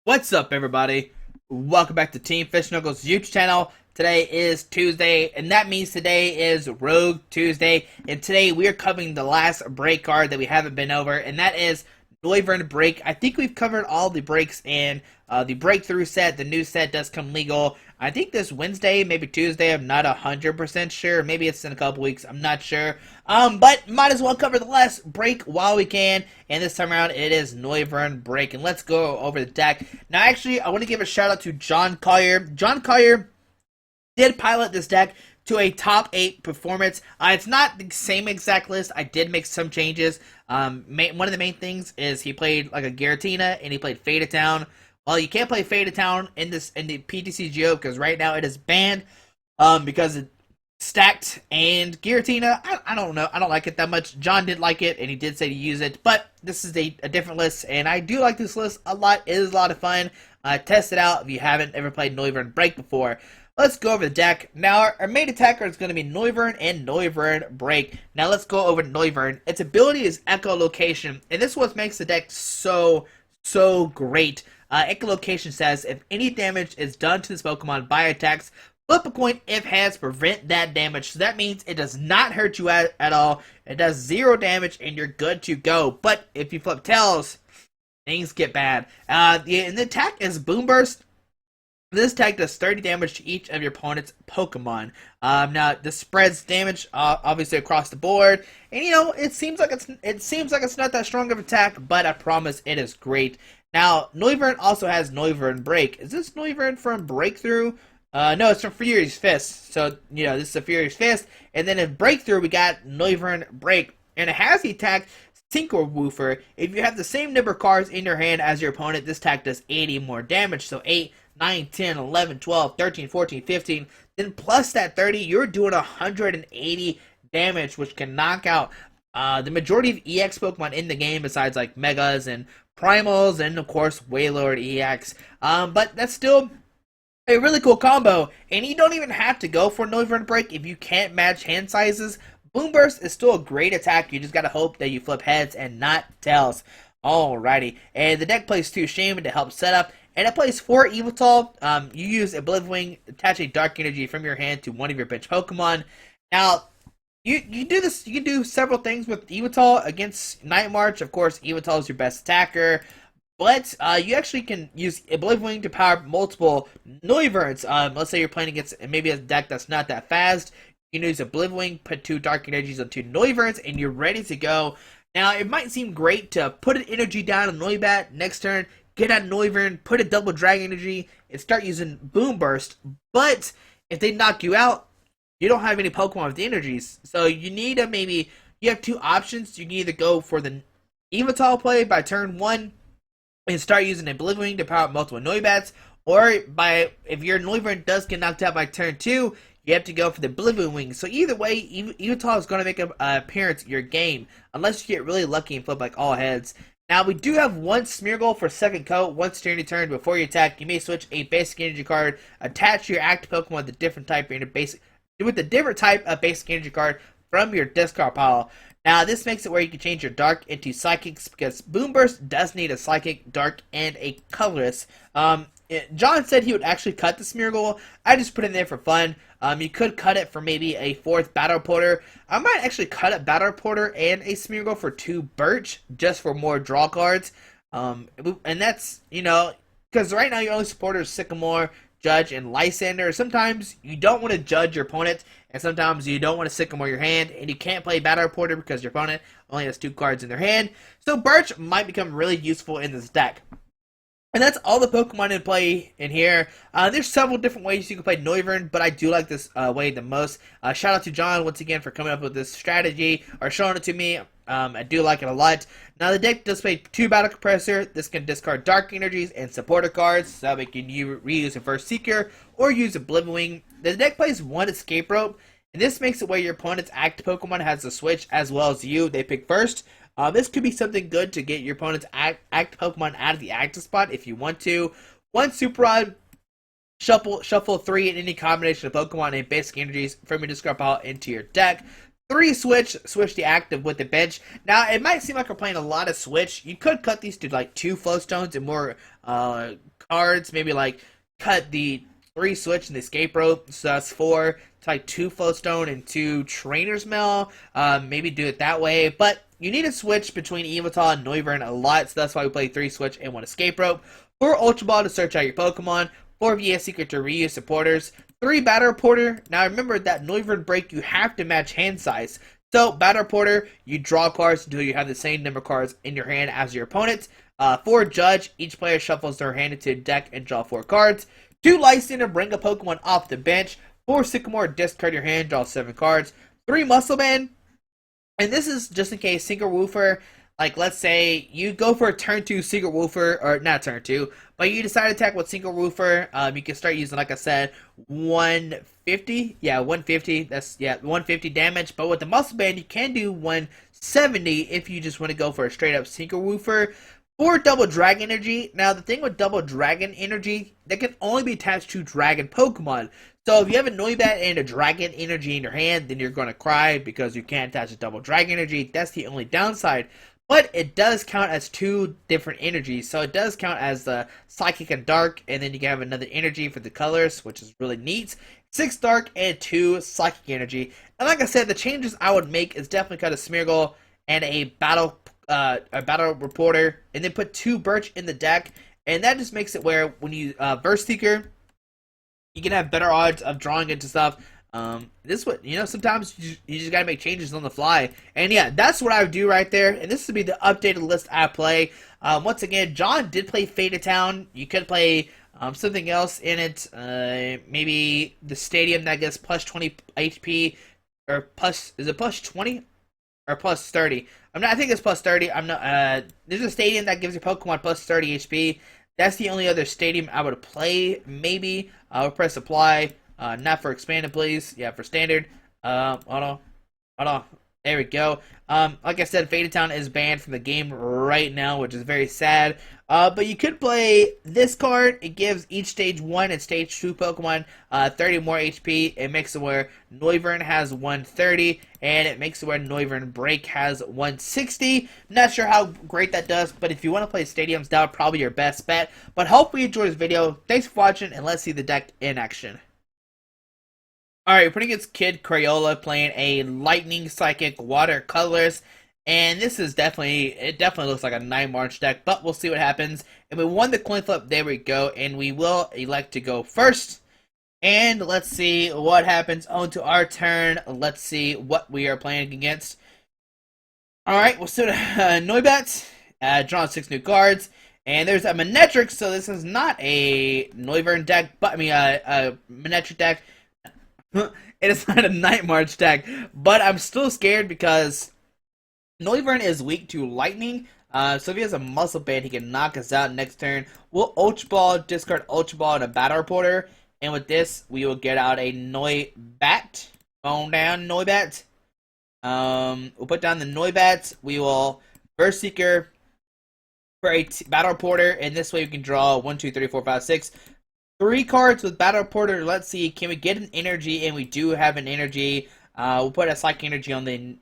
What's up, everybody? Welcome back to Team Fish Knuckles YouTube channel. Today is Tuesday, and that means today is Rogue Tuesday. And today we are covering the last break card that we haven't been over, and that is Noivern Break. I think we've covered all the breaks in the breakthrough set. The new set does come legal, I think, this Wednesday, maybe Tuesday. I'm not 100% sure. Maybe it's in a couple weeks. I'm not sure. But might as well cover the last break while we can. And this time around, it is Noivern Break. And let's go over the deck. Now, actually, I want to give a shout out to John Collier. John Collier did pilot this deck to a top 8 performance. It's not the same exact list. I did make some changes. One of the main things is he played like a Giratina and he played Fade Town. Well, you can't play Fade Town in the PTCGO because right now it is banned because it's stacked. And Giratina, I don't know. I don't like it that much. John did like it and he did say to use it, but this is a different list, and I do like this list a lot. It is a lot of fun. Test it out if you haven't ever played Noivern Break before. Let's go over the deck. Now, our main attacker is going to be Noivern and Noivern Break. Now, let's go over Noivern. Its ability is Echolocation, and this is what makes the deck so great. Echolocation says, if any damage is done to this Pokemon by attacks, flip a coin if has prevent that damage. So that means it does not hurt you at all. It does 0 damage, and you're good to go. But if you flip tails, things get bad. And the attack is Boom Burst. This attack does 30 damage to each of your opponent's Pokemon. Now this spreads damage obviously across the board, and you know it seems like it's not that strong of an attack, but I promise it is great. Now Noivern also has Noivern Break. Is this Noivern from Breakthrough? No, it's from Furious Fist. So you know this is a Furious Fist, and then in Breakthrough we got Noivern Break, and it has the attack Tinker Woofer. If you have the same number of cards in your hand as your opponent, this attack does 80 more damage. So 8, 9, 10, 11, 12, 13, 14, 15. Then plus that 30, you're doing 180 damage, which can knock out the majority of EX Pokemon in the game, besides like Megas and Primals, and of course Wailord EX. But that's still a really cool combo, and you don't even have to go for Noivern Break if you can't match hand sizes. Boom Burst is still a great attack. You just gotta hope that you flip heads and not tails. Alrighty, and the deck plays 2 Shaman to help set up, and it plays 4 Evital. You use Oblivion, attach a Dark Energy from your hand to one of your bench Pokemon. Now, you do this. You can do several things with Evital against Night March. Of course, Evital is your best attacker, but you actually can use Oblivion to power multiple Noiverns. Let's say you're playing against maybe a deck that's not that fast. You can use Oblivion, put 2 Dark Energies on 2 Noiverns, and you're ready to go. Now, it might seem great to put an energy down on Noibat next turn, get out Noivern, put a double Dragon Energy, and start using Boom Burst. But if they knock you out, you don't have any Pokemon with the energies. So you need you have 2 options. You can either go for the Evital play by turn 1 and start using Oblivion to power up multiple Noibats, or if your Noivern does get knocked out by turn 2, you have to go for the Oblivion Wing. So either way, Evital is going to make an appearance in your game, unless you get really lucky and flip like all heads. Now, we do have 1 Smeargle for second coat. Once during your turn, before you attack, you may switch a basic energy card, attach your active Pokemon with a different type of basic energy card from your discard pile. Now, this makes it where you can change your Dark into Psychics, because Boom Burst does need a Psychic, Dark, and a Colorless. John said he would actually cut the Smeargle. I just put it in there for fun. You could cut it for maybe a 4th Battle Reporter. I might actually cut a Battle Reporter and a Smeargle for 2 Birch, just for more draw cards. And that's, because right now your only supporters Sycamore, Judge, and Lysander. Sometimes you don't want to judge your opponent, and sometimes you don't want to Sycamore your hand, and you can't play Battle Reporter because your opponent only has 2 cards in their hand. So Birch might become really useful in this deck. And that's all the Pokemon in play in here. There's several different ways you can play Noivern, but I do like this way the most. Shout out to John once again for coming up with this strategy, or showing it to me. I do like it a lot. Now, the deck does play 2 Battle Compressor. This can discard Dark Energies and Supporter cards, so we can reuse a First Seeker or use Oblivion Wing. The deck plays 1 Escape Rope, and this makes it where your opponent's active Pokemon has to switch as well as you. They pick first. This could be something good to get your opponent's active Pokemon out of the active spot if you want to. 1 Super Rod, shuffle 3 in any combination of Pokemon and basic energies from your discard pile into your deck. 3 switch the active with the bench. Now, it might seem like we're playing a lot of switch. You could cut these to like 2 flow stones and more cards. Maybe like cut the 3 switch and the escape rope, so that's 4. To like 2 flowstone and 2 trainer's mail. Maybe do it that way, but you need to switch between Evital and Noivern a lot, so that's why we play 3 switch and 1 escape rope. 4 Ultra Ball to search out your Pokemon. 4 VS Secret to reuse supporters. 3 Battle Reporter. Now remember that Noivern Break, you have to match hand size. So Battle Reporter, you draw cards until you have the same number of cards in your hand as your opponent. 4 Judge, each player shuffles their hand into a deck and draw 4 cards. 2 Lysander, bring a Pokemon off the bench. 4 Sycamore, discard your hand, draw 7 cards. 3 Muscle Man, and this is just in case Secret Woofer, like let's say you go for a turn 2 Secret Woofer, or not turn 2, but you decide to attack with Secret Woofer, you can start using, like I said, 150, yeah, 150, that's, yeah, 150 damage, but with the Muscle Band, you can do 170 if you just want to go for a straight up Secret Woofer. 4 Double Dragon Energy. Now, the thing with Double Dragon Energy, that can only be attached to Dragon Pokemon. So, if you have a Noibat and a Dragon Energy in your hand, then you're going to cry because you can't attach a Double Dragon Energy. That's the only downside. But it does count as 2 different energies. So, it does count as the Psychic and Dark, and then you can have another energy for the colors, which is really neat. 6 Dark and 2 Psychic Energy. And like I said, the changes I would make is definitely cut a Smeargle and a Battle Reporter, and then put 2 Birch in the deck, and that just makes it where when you Burst Seeker, you can have better odds of drawing into stuff. This what sometimes you just gotta make changes on the fly, and yeah, that's what I would do right there. And this would be the updated list I play. Once again, John did play Fate Town. You could play something else in it, maybe the stadium that gets plus 20 HP, or plus, is it plus 20 or plus 30? I think it's plus 30. I'm not. There's a stadium that gives your Pokemon plus 30 HP. That's the only other stadium I would play. Maybe I would press apply. Not for expanded, please. Yeah, for standard. Hold on. There we go. Like I said, Fate Town is banned from the game right now, which is very sad. But you could play this card. It gives each stage 1 and stage 2 Pokemon 30 more HP. It makes it where Noivern has 130, and it makes it where Noivern Break has 160. Not sure how great that does, but if you want to play stadiums, that would probably be your best bet. But hopefully you enjoyed this video. Thanks for watching, and let's see the deck in action. Alright, we're putting against Kid Crayola, playing a Lightning Psychic Water Colorless. And this is it definitely looks like a 9 March deck, but we'll see what happens. And we won the coin flip, there we go, and we will elect to go first. And let's see what happens on to our turn. Let's see what we are playing against. Alright, we'll start Noibat, drawn 6 new cards. And there's a Manectric, so this is not a Noivern deck, but a Manectric deck. It is not a Night March deck, but I'm still scared because Noivern is weak to Lightning, so if he has a Muscle Band, he can knock us out next turn. We'll Ultra Ball, discard Ultra Ball, and a Battle Reporter, and with this, we will get out a Noibat. On down, Noibat. We'll put down the Noibat. We will Burst Seeker for a Battle Reporter, and this way we can draw 1, 2, 3, 4, 5, 6. 3 cards with Battle Reporter. Let's see, can we get an energy? And we do have an energy. We'll put a Psychic Energy on the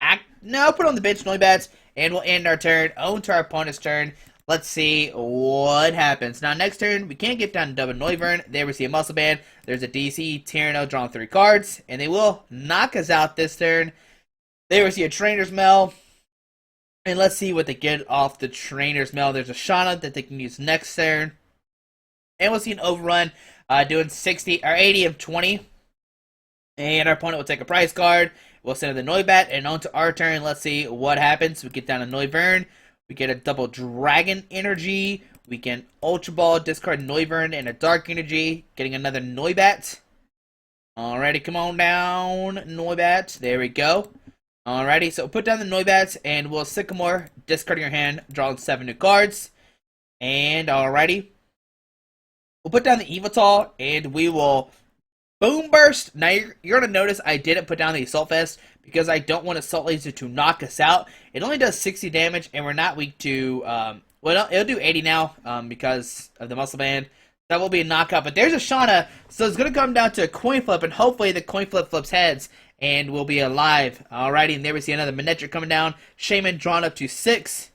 put on the bench, Noibats, and we'll end our turn. On to our opponent's turn. Let's see what happens. Now, next turn, we can't get down to double Noivern. There we see a Muscle Band. There's a DC, Tyranno, drawing 3 cards, and they will knock us out this turn. There we see a Trainer's Mail. And let's see what they get off the Trainer's Mail. There's a Shauna that they can use next turn. And we'll see an Overrun doing 60 or 80 of 20. And our opponent will take a prize card. We'll send the Noibat, and on to our turn. Let's see what happens. We get down to Noivern. We get a Double Dragon Energy. We can Ultra Ball, discard Noivern, and a Dark Energy. Getting another Noibat. Alrighty, come on down, Noibat. There we go. Alrighty, so put down the Noibats, and we'll Sycamore, discard your hand, draw 7 new cards. And alrighty. We'll put down the Evital, and we will Boom Burst. Now, you're going to notice I didn't put down the Assault Vest because I don't want Assault Laser to knock us out. It only does 60 damage, and we're not weak to, well, it'll do 80 now because of the Muscle Band. That will be a knockout, but there's a Shauna, so it's going to come down to a coin flip, and hopefully the coin flip flips heads, and we'll be alive. Alrighty, and there we see another Manectric coming down. Shaman drawn up to 6.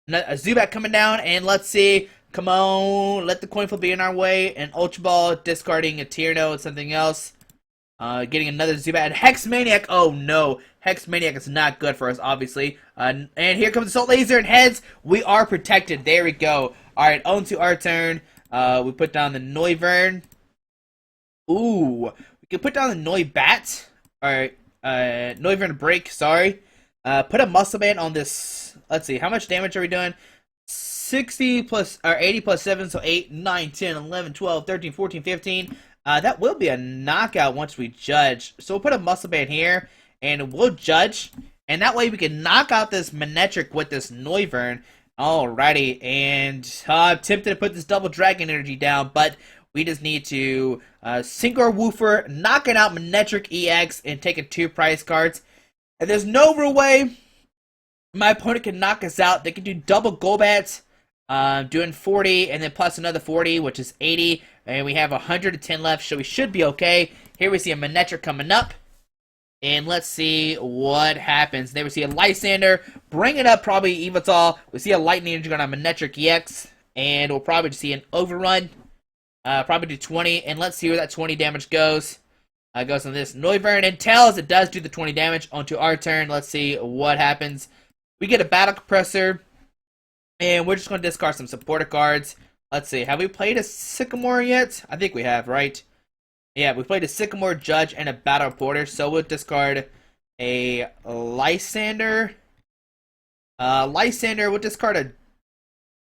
A Zubat coming down, and let's see. Come on, let the coin flip be in our way. And Ultra Ball, discarding a Tierno and something else. Getting another Zubat. Hex Maniac. Oh no, Hex Maniac is not good for us, obviously. And here comes the Assault Laser and heads. We are protected. There we go. All right, on to our turn. We put down the Noivern. Ooh, we can put down the Noibat. All right, Noivern Break. Sorry. Put a Muscle Band on this. Let's see, how much damage are we doing? 60 plus, or 80 plus 7, so 8, 9, 10, 11, 12, 13, 14, 15. That will be a knockout once we judge. So we'll put a Muscle Band here, and we'll judge. And that way we can knock out this Manectric with this Noivern. Alrighty, and I'm tempted to put this Double Dragon Energy down, but we just need to sink our Woofer, knocking out Manectric EX, and taking 2 prize cards. And there's no real way my opponent can knock us out. They can do double Golbats, doing 40, and then plus another 40, which is 80. And we have 110 left, so we should be okay. Here we see a Manectric coming up. And let's see what happens. There we see a Lysander, bring it up, probably Evital. We see a Lightning Energy going on Manectric EX, and we'll probably see an Overrun. Probably do 20, and let's see where that 20 damage goes. Goes on this Noivern, and tells it does do the 20 damage. Onto our turn, let's see what happens. We get a Battle Compressor, and we're just going to discard some supporter cards. Let's see, have we played a Sycamore yet? I think we have, right? Yeah, we played a Sycamore, Judge, and a Battle Reporter, so we'll discard a Lysander. We'll discard a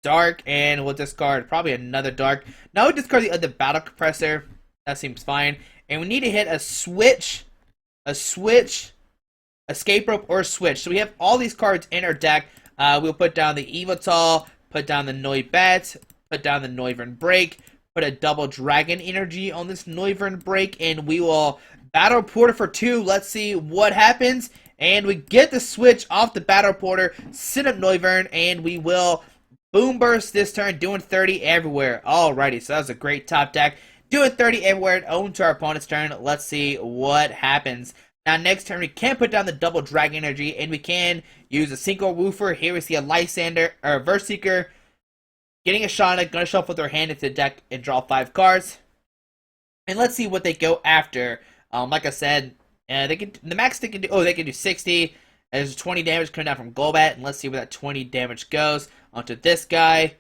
Dark, and we'll discard probably another Dark. Now we'll discard the other Battle Compressor. That seems fine. And we need to hit a Switch, Escape Rope, or Switch. So we have all these cards in our deck. We'll put down the Evital, put down the Noibat, put down the Noivern Break, put a Double Dragon Energy on this Noivern Break, and we will Battle Reporter for 2. Let's see what happens. And we get the Switch off the Battle Reporter, sit up Noivern, and we will Boom Burst this turn, doing 30 everywhere. Alrighty, so that was a great top deck. Doing 30 everywhere, own to our opponent's turn. Let's see what happens. Now, next turn, we can put down the Double Dragon Energy, and we can use a Synchro Woofer. Here we see a Lysander, or a Verseeker, getting a Shauna, gonna shuffle their hand into the deck and draw 5 cards. And let's see what they go after. Like I said, they can the max they can do. Oh, they can do 60. There's 20 damage coming down from Golbat, and let's see where that 20 damage goes onto this guy.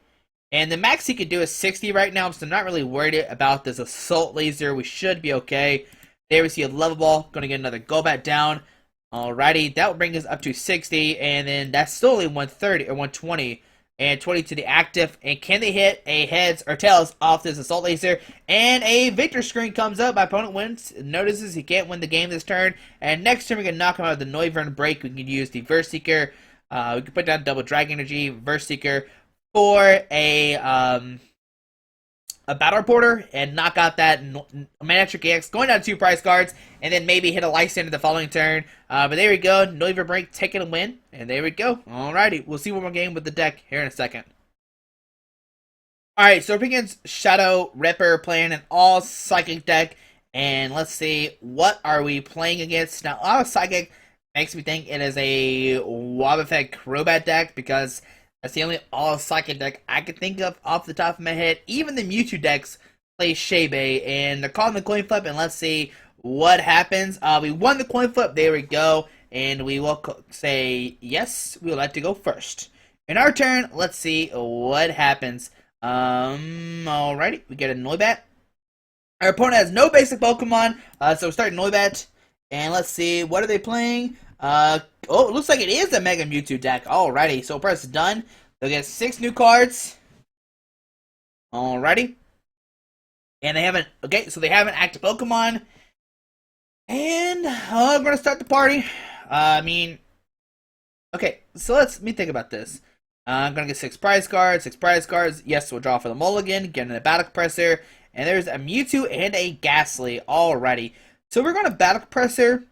And the max he can do is 60 right now, so I'm not really worried about this Assault Laser. We should be okay. There we see a Level Ball, going to get another Golbat down. Alrighty, that will bring us up to 60, and then that's still only 130 or 120. And 20 to the active. And can they hit a heads or tails off this Assault Laser? And a victory screen comes up. My opponent wins. Notices he can't win the game this turn. And next turn we can knock him out of the Noivern Break. We can use the Verseeker. We can put down Double Dragon Energy, Verseeker, for a Battle Reporter and knock out that Manectric EX, going down 2 prize cards, and then maybe hit a Lysander the following turn. But there we go, Noivern Break taking a win, and there we go. Alrighty, we'll see one more game with the deck here in a second. Alright, so we're against Shadow Ripper, playing an all Psychic deck, and let's see, what are we playing against? Now, all Psychic makes me think it is a Wobbuffet Crobat deck, because that's the only all-Psychic deck I can think of off the top of my head. Even the Mewtwo decks play Shebe, and they're calling the coin flip, and let's see what happens. We won the coin flip, there we go, and we will say, yes, we would like to go first. In our turn, let's see what happens. Alrighty, we get a Noibat. Our opponent has no basic Pokemon, so we start Noibat, and let's see, what are they playing? Oh, it looks like it is a Mega Mewtwo deck. Alrighty, so press done. They'll get 6 new cards. Alrighty. And they haven't, okay, so they have an active Pokemon. And, I'm gonna start the party. Okay, so let me think about this. I'm gonna get 6 prize cards, 6 prize cards. Yes, we'll draw for the Mulligan, get a Battle Compressor. And there's a Mewtwo and a Ghastly. Alrighty. So we're gonna Battle Compressor.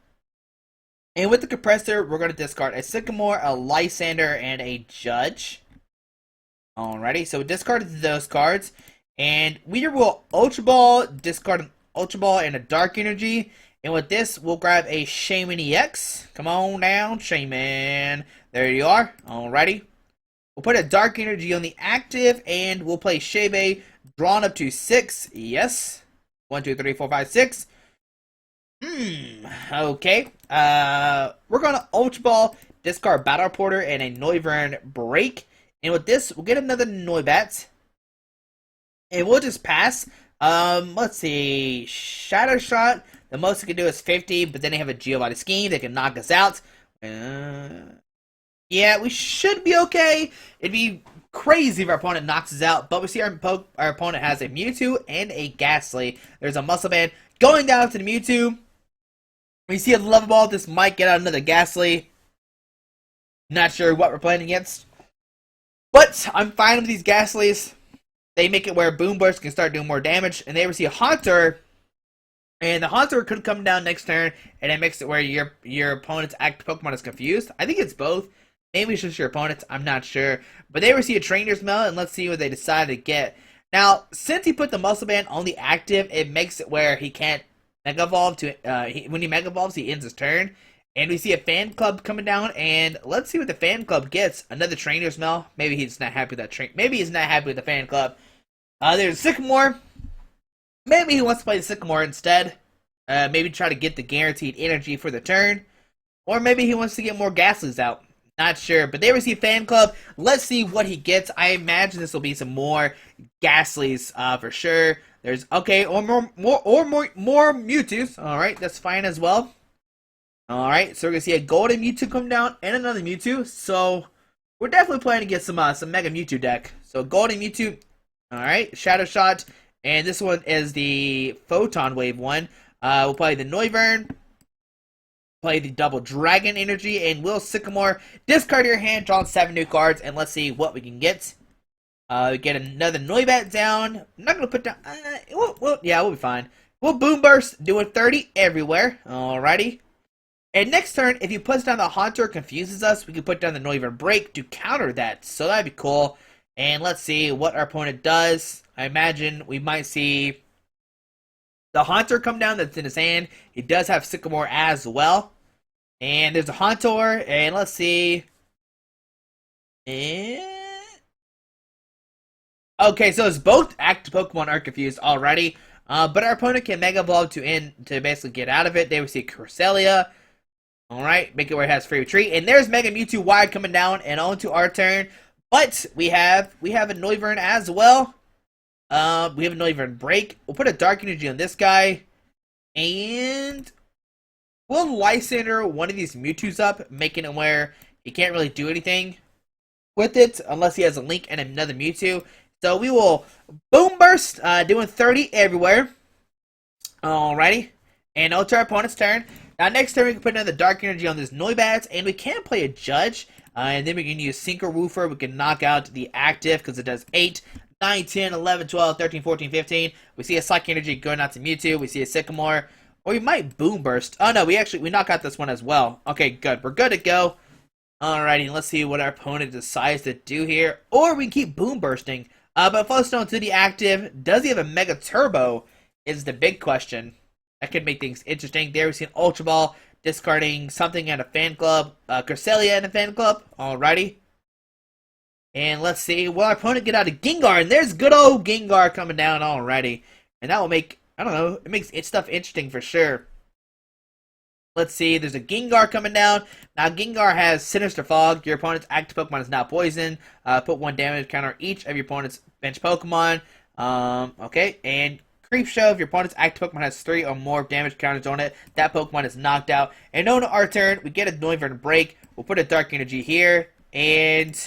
And with the Compressor, we're going to discard a Sycamore, a Lysander, and a Judge. Alrighty, so we discarded those cards. And we will Ultra Ball, discard an Ultra Ball and a Dark Energy. And with this, we'll grab a Shaymin EX. Come on down, Shaymin. There you are. Alrighty. We'll put a Dark Energy on the active, and we'll play Shebe, drawn up to 6. Yes. 1, 2, 3, 4, 5, 6. Okay. We're gonna Ultra Ball, discard Battle Porter, and a Noivern Break. And with this, we'll get another Noibat. And we'll just pass. Let's see. Shadow Shot. The most we can do is 50, but then they have a Geobody Scheme. They can knock us out. Yeah, we should be okay. It'd be crazy if our opponent knocks us out, but we see our opponent has a Mewtwo and a Ghastly. There's a Muscle Band going down to the Mewtwo. We see a Level Ball. This might get out another Ghastly. Not sure what we're playing against, but I'm fine with these Ghastlys. They make it where Boom Burst can start doing more damage, and they receive a Haunter, and the Haunter could come down next turn, and it makes it where your opponent's active Pokemon is confused. I think it's both. Maybe it's just your opponents. I'm not sure. But they receive a Trainer's Mail, and let's see what they decide to get. Now, since he put the Muscle Band on the active, it makes it where he can't Mega Evolve. When he Mega Evolves, he ends his turn. And we see a Fan Club coming down, and let's see what the Fan Club gets. Another Trainer's Mail. Maybe he's not happy with that Maybe he's not happy with the Fan Club. There's Sycamore. Maybe he wants to play the Sycamore instead. Maybe try to get the guaranteed energy for the turn. Or maybe he wants to get more Ghastlys out. Not sure, but they receive Fan Club. Let's see what he gets. I imagine this will be some more Ghastlys for sure. There's or more Mewtwo's. All right, that's fine as well. All right, so we're gonna see a Golden Mewtwo come down and another Mewtwo. So we're definitely planning to get some Mega Mewtwo deck. So Golden Mewtwo. All right, Shadow Shot, and this one is the Photon Wave one. We'll play the Noivern. Play the Double Dragon Energy, and will Sycamore. Discard your hand, draw 7 new cards, and let's see what we can get. Get another Noibat down. I'm not going to put down... we'll be fine. We'll Boom Burst, doing 30 everywhere. Alrighty. And next turn, if he puts down the Haunter, confuses us, we can put down the Noivern Break to counter that. So that'd be cool. And let's see what our opponent does. I imagine we might see the Haunter come down that's in his hand. He does have Sycamore as well. And there's a Haunter, and let's see. Okay, so it's both active Pokemon are confused already. But our opponent can Mega Evolve to basically get out of it. They receive Cresselia. Alright, make it where it has free retreat. And there's Mega Mewtwo wide coming down and on to our turn. But we have a Noivern as well. We have a Noivern Break. We'll put a Dark Energy on this guy. And we'll Lysander one of these Mewtwo's up, making it where he can't really do anything with it unless he has a Link and another Mewtwo. So we will Boom Burst, doing 30 everywhere. Alrighty. And on to our opponent's turn. Now next turn we can put another Dark Energy on this Noibat, and we can play a Judge. And then we can use Synchro Woofer. We can knock out the active because it does 8, 9, 10, 11, 12, 13, 14, 15. We see a Psychic Energy going out to Mewtwo. We see a Sycamore. Or we might Boom Burst. Oh no, we knock out this one as well. Okay, good. We're good to go. Alrighty, let's see what our opponent decides to do here. Or we can keep Boom Bursting. But Flowstone to the active. Does he have a Mega Turbo? Is the big question. That could make things interesting. There we see an Ultra Ball. Discarding something at a Fan Club. Cresselia in a Fan Club. Alrighty. And let's see. Will our opponent get out of Gengar? And there's good old Gengar coming down already. And that will make... I don't know. It makes stuff interesting for sure. Let's see. There's a Gengar coming down. Now, Gengar has Sinister Fog. Your opponent's active Pokemon is now poison. Put 1 damage counter each of your opponent's bench Pokemon. Okay. And Creepshow. If your opponent's active Pokemon has 3 or more damage counters on it, that Pokemon is knocked out. And on our turn, we get a Noivern Break. We'll put a Dark Energy here. And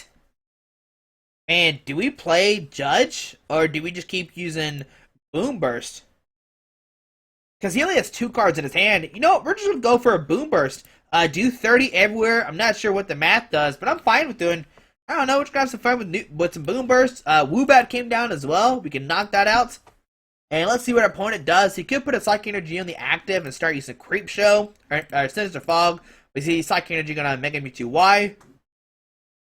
do we play Judge? Or do we just keep using Boom Burst? Because he only has 2 cards in his hand. You know what? We're just going to go for a Boom Burst. Do 30 everywhere. I'm not sure what the math does, but I'm fine with doing... I don't know. We're just going to have some fun with some Boom Bursts. Woobat came down as well. We can knock that out. And let's see what our opponent does. He could put a Psychic Energy on the active and start using Creepshow. Or Sinister Fog. We see Psychic Energy going to Mega Mewtwo Y.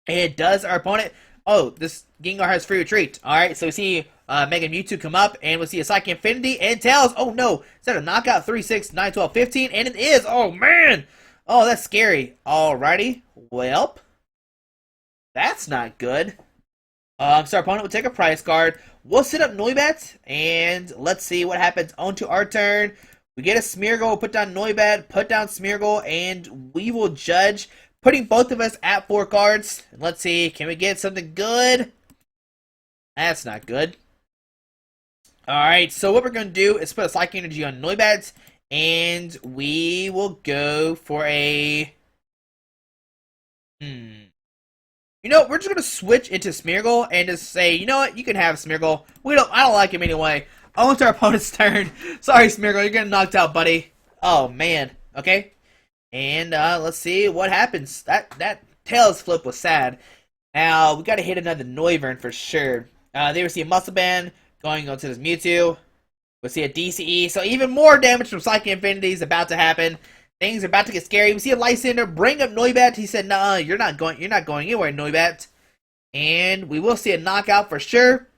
And does our opponent... Oh, this Gengar has free retreat. Alright, so we see Mega Mewtwo come up, and we'll see a Psychic Infinity, and Tails. Oh no, is that a knockout? 3, 6, 9, 12, 15, and it is. Oh man. Oh, that's scary. Alrighty, well. That's not good. So our opponent will take a prize card. We'll set up Noibat, and let's see what happens. On to our turn. We get a Smeargle, we'll put down Noibat, put down Smeargle, and we will judge, putting both of us at 4 cards. Let's see, can we get something good? That's not good. Alright, so what we're going to do is put a Psychic Energy on Noibat, and we will go for a... You know, we're just gonna switch into Smeargle and just say, you know what, you can have Smeargle. I don't like him anyway. On to our opponent's turn. Sorry, Smeargle, you're getting knocked out, buddy. Oh man. Okay. And let's see what happens. That Tails flip was sad. Now we gotta hit another Noivern for sure. There we see a Muscle Band going on to this Mewtwo. We'll see a DCE. So even more damage from Psychic Infinity is about to happen. Things are about to get scary. We see a Lysander bring up Noibat. He said, "Nah, you're not going anywhere, Noibat." And we will see a knockout for sure.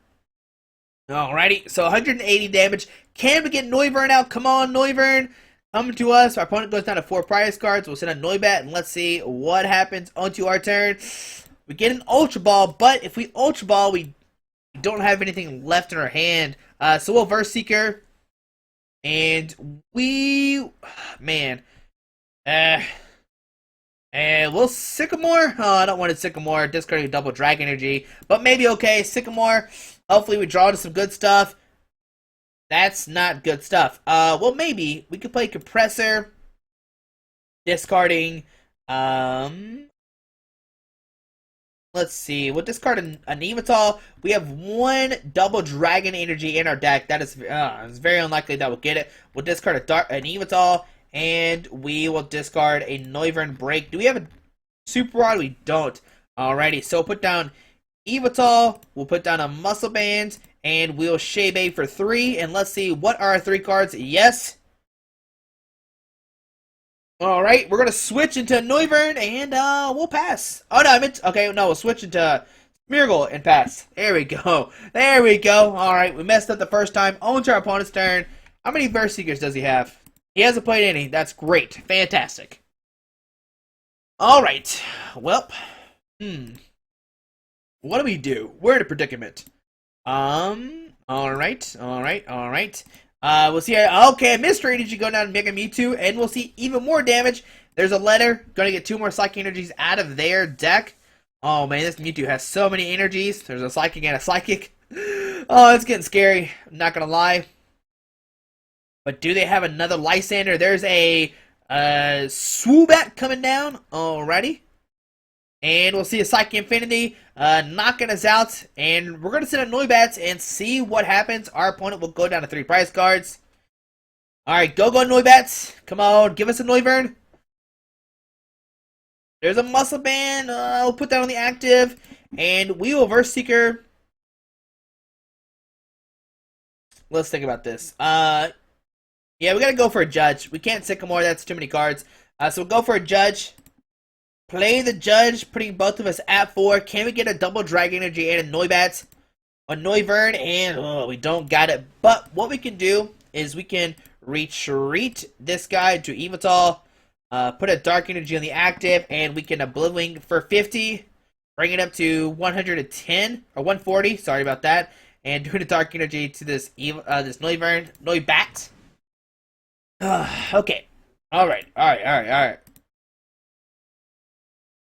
Alrighty, so 180 damage. Can we get Noivern out? Come on, Noivern. Coming to us. Our opponent goes down to 4 prize cards. We'll send a Noibat, and let's see what happens. Onto our turn. We get an Ultra Ball, but if we Ultra Ball, we don't have anything left in our hand. So we'll Verse Seeker. And man. Will Sycamore? Oh, I don't want a Sycamore. Discarding double Dragon Energy. But maybe okay. Sycamore. Hopefully we draw to some good stuff. That's not good stuff. Well, maybe. We could play Compressor. Discarding, let's see. We'll discard an Evital. We have 1 double Dragon Energy in our deck. That is it's very unlikely that we'll get it. We'll discard an Evital. And we will discard a Noivern Break. Do we have a Super Rod? We don't. Alrighty, so put down Evital. We'll put down a Muscle Band. And we'll Shaybe for 3. And let's see, what are our 3 cards? Yes. Alright, we're going to switch into Noivern and we'll pass. Oh, no, we'll switch into Smeargle and pass. There we go. There we go. Alright, we messed up the first time. On to our opponent's turn. How many Verse Seekers does he have? He hasn't played any. That's great. Fantastic. Alright. Well. What do we do? We're in a predicament. Alright. We'll see. Okay, Mystery Energy go down to Mega Mewtwo, and we'll see even more damage. There's a letter. Gonna get 2 more Psychic Energies out of their deck. Oh man, this Mewtwo has so many energies. There's a Psychic and a Psychic. Oh, it's getting scary. I'm not gonna lie. But do they have another Lysander? There's a Swoobat coming down. Alrighty. And we'll see a Psychic Infinity knocking us out. And we're going to send a Noibats and see what happens. Our opponent will go down to 3 prize cards. Alright, go Noibats. Come on, give us a Noivern. There's a Muscle Band. We'll put that on the active. And we will Verse Seeker. Let's think about this. Yeah, we gotta go for a Judge. We can't Sycamore, that's too many cards. So we'll go for a Judge. Play the Judge, putting both of us at 4. Can we get a double Dragon Energy and a Noibat? A Noivern, and we don't got it. But what we can do is we can retreat this guy to Evital, put a Dark Energy on the active, and we can Oblivion for 50. Bring it up to 110, or 140, sorry about that. And do a Dark Energy to this Noibat. Okay. Alright.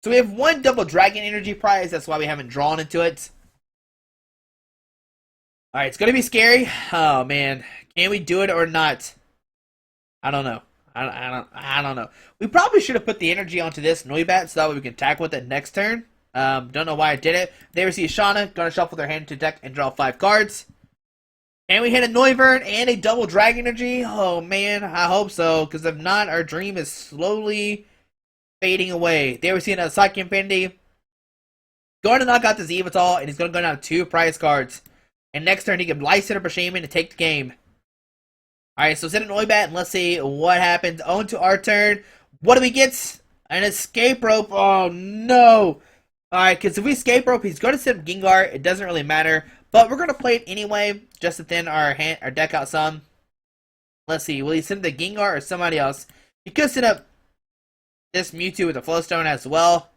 So we have 1 double Dragon Energy prize. That's why we haven't drawn into it. Alright, it's going to be scary. Oh, man. Can we do it or not? I don't know. I don't know. We probably should have put the energy onto this Noibat so that way we can tackle with it next turn. Don't know why I did it. There we see Shauna. Going to shuffle their hand to deck and draw 5 cards. And we hit a Noivern and a double Dragon Energy. Oh, man. I hope so. Because if not, our dream is slowly fading away. There we see another Psychic Infinity. Going to knock out this Evital. And he's going to go down to 2 prize cards. And next turn, he can Lysander for Shaman to take the game. Alright, so set a Noibat. And let's see what happens. On to our turn. What do we get? An Escape Rope. Oh, no. Alright, because if we Escape Rope, he's going to set up Gengar. It doesn't really matter. But we're going to play it anyway, just to thin our deck out some. Let's see, will he send the Gengar or somebody else? He could set up this Mewtwo with a Flowstone as well.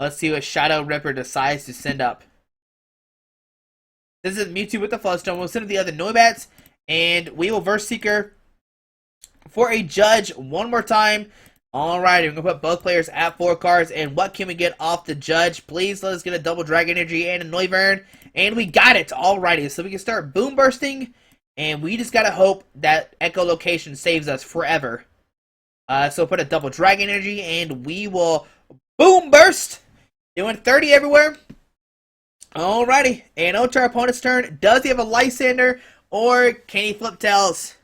Let's see what Shadow Ripper decides to send up. This is Mewtwo with the Floodstone. We'll send up the other Noivats, and we will Verse Seeker for a Judge one more time. Alrighty, we're going to put both players at 4 cards, and what can we get off the Judge? Please let us get a double Dragon Energy and a Noivern, and we got it. Alrighty, so we can start Boom Bursting, and we just got to hope that Echolocation saves us forever. So put a double Dragon Energy, and we will Boom Burst, doing 30 everywhere. Alrighty, and on to our opponent's turn. Does he have a Lysander, or can he flip tails?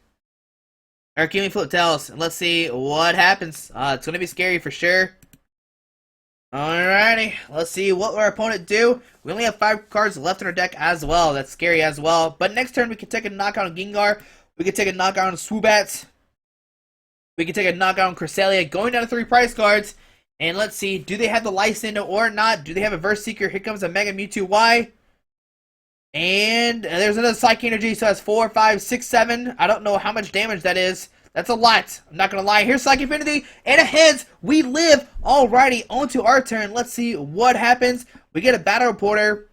Or can we flip tails? And let's see what happens. It's going to be scary for sure. Alrighty, let's see what our opponent do. We only have 5 cards left in our deck as well. That's scary as well. But next turn we can take a knockout on Gengar. We can take a knockout on Swoobats. We can take a knockout on Cresselia. Going down to 3 prize cards. And let's see, do they have the Lysander or not? Do they have a Verse Seeker? Here comes a Mega Mewtwo Y. And there's another Psychic Energy, so that's 4, 5, 6, 7. I don't know how much damage that is. That's a lot. I'm not going to lie. Here's Psychic Infinity, and a heads. We live. Alrighty, on to our turn. Let's see what happens. We get a Battle Reporter.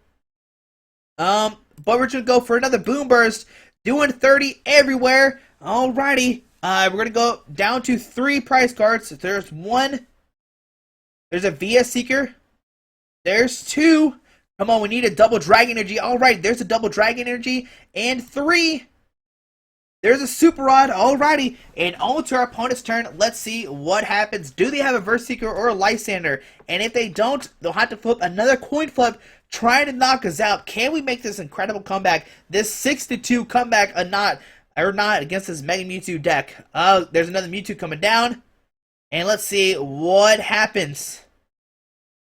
But we're going to go for another Boom Burst. Doing 30 everywhere. Alrighty. We're going to go down to 3 prize cards. There's 1. There's a VS Seeker. There's 2. Come on, we need a double Dragon Energy. Alright, there's a double Dragon Energy. And 3. There's a Super Rod. Alrighty. And on to our opponent's turn. Let's see what happens. Do they have a Verse Seeker or a Lysander? And if they don't, they'll have to flip another coin flip, trying to knock us out. Can we make this incredible comeback? This 6-2 comeback or not against this Mega Mewtwo deck. There's another Mewtwo coming down. And let's see what happens.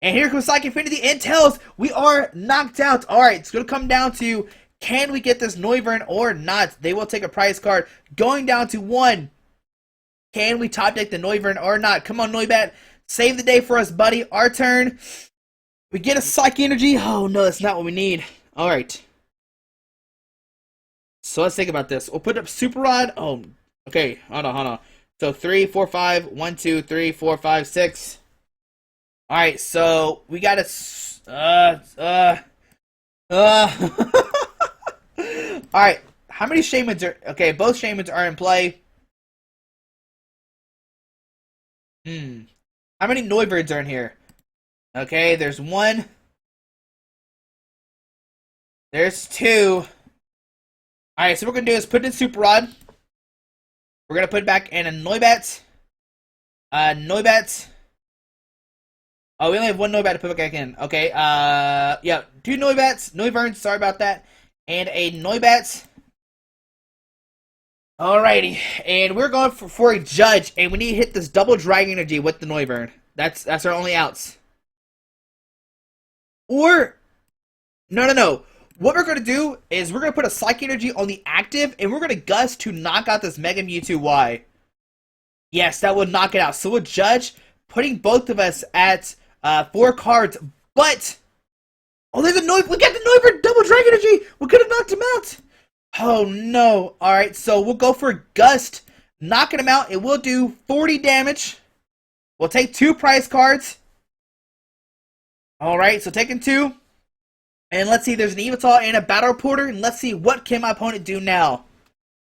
And here comes Psychic Infinity and Tails. We are knocked out. Alright, it's going to come down to, can we get this Noivern or not? They will take a prize card. Going down to 1. Can we top deck the Noivern or not? Come on, Noibat. Save the day for us, buddy. Our turn. We get a Psychic Energy. Oh, no, that's not what we need. Alright. So let's think about this. We'll put up Super Rod. Oh, okay. Hold on. So 3, 4, 5. 1, 2, 3, 4, 5, 6. Alright, so we got a Alright, how many Shamans are... Okay, both Shamans are in play. How many Noivers are in here? Okay, there's 1. There's 2. Alright, so what we're going to do is put in Super Rod. We're going to put it back in a Noibat. Noibat. Oh, we only have 1 Noibat to put back in. Okay, yeah, 2 Noivats. Noivern, sorry about that. And a Noibat. Alrighty, and we're going for a Judge, and we need to hit this double Dragon Energy with the Noivern. That's our only outs. Or, no. What we're going to do is we're going to put a Psychic Energy on the active, and we're going to Gust to knock out this Mega Mewtwo Y. Yes, that will knock it out. So we'll Judge, putting both of us at 4 cards, but... Oh, there's a Noivern. We got the Noivern double Dragon Energy. We could have knocked him out. Oh, no. Alright, so we'll go for Gust. Knocking him out. It will do 40 damage. We'll take 2 prize cards. Alright, so taking 2. And let's see, there's an Evital and a Battle Reporter. And let's see, what can my opponent do now?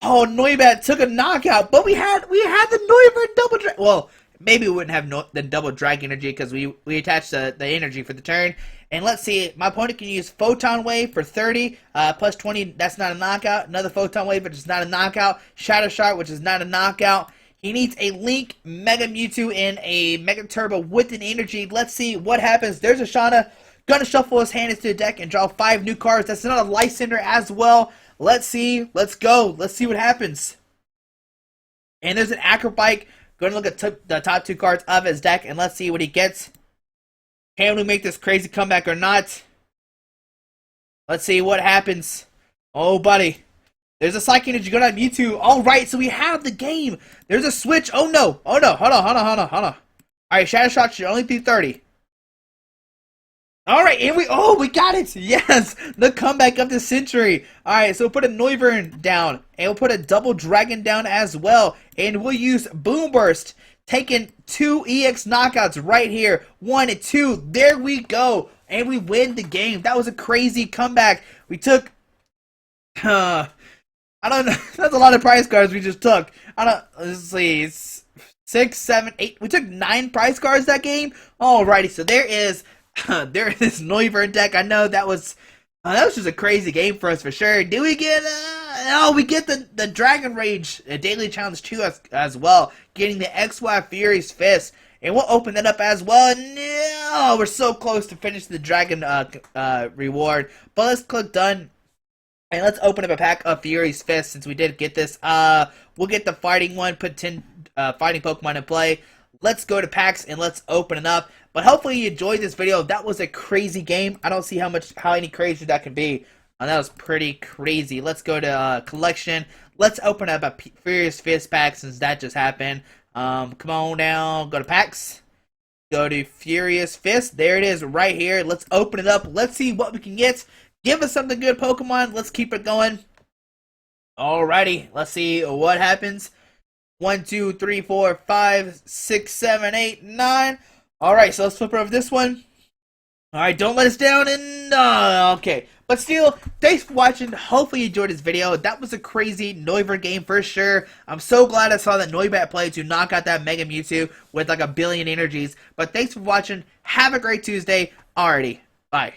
Oh, Noibat took a knockout. But we had the Noivern double Dragon. Well, maybe we wouldn't have the double Dragon Energy because we attached the energy for the turn. And let's see, my opponent can use Photon Wave for 30, plus 20, that's not a knockout. Another Photon Wave, which is not a knockout. Shadow Shot, which is not a knockout. He needs a Link, Mega Mewtwo, and a Mega Turbo with an energy. Let's see what happens. There's a Shauna. Gonna shuffle his hand into the deck and draw 5 new cards. That's another Lysander as well. Let's see. Let's go. Let's see what happens. And there's an Acrobike. Going to look at the top 2 cards of his deck, and let's see what he gets. Can we make this crazy comeback or not? Let's see what happens. Oh, buddy. There's a Psychic Energy going on Mewtwo. Alright, so we have the game. There's a switch. Oh, no. Oh, no. Hold on. Alright, Shadow Shot should only do 30. Alright, and we got it! Yes! The comeback of the century! Alright, so we'll put a Noivern down, and we'll put a double Dragon down as well, and we'll use Boom Burst taking 2 EX knockouts right here. 1 and 2. There we go. And we win the game. That was a crazy comeback. We took... I don't know. That's a lot of prize cards we just took. Let's see. 6, 7, 8. We took 9 prize cards that game. Alrighty. So there is Noivern deck. I know that was just a crazy game for us for sure. Do we get... we get the Dragon Rage Daily Challenge 2 as well. Getting the XY Fury's Fist. And we'll open that up as well. No, we're so close to finish the Dragon reward. But let's click done. And let's open up a pack of Fury's Fist since we did get this. We'll get the fighting one, put 10 fighting Pokemon in play. Let's go to packs and let's open it up. But hopefully you enjoyed this video. That was a crazy game. I don't see how any crazier that can be. That was pretty crazy. Let's go to collection. Let's open up a Furious Fist pack since that just happened. Come on down. Go to packs. Go to Furious Fist. There it is right here. Let's open it up. Let's see what we can get. Give us something good, Pokemon. Let's keep it going. Alrighty. Let's see what happens. 1, 2, 3, 4, 5, 6, 7, 8, 9. Alright, so let's flip over this one. Alright, don't let us down. And okay. But still, thanks for watching. Hopefully you enjoyed this video. That was a crazy Noivern game for sure. I'm so glad I saw that Noibat play to knock out that Mega Mewtwo with like 1 billion energies. But thanks for watching. Have a great Tuesday. Alrighty. Bye.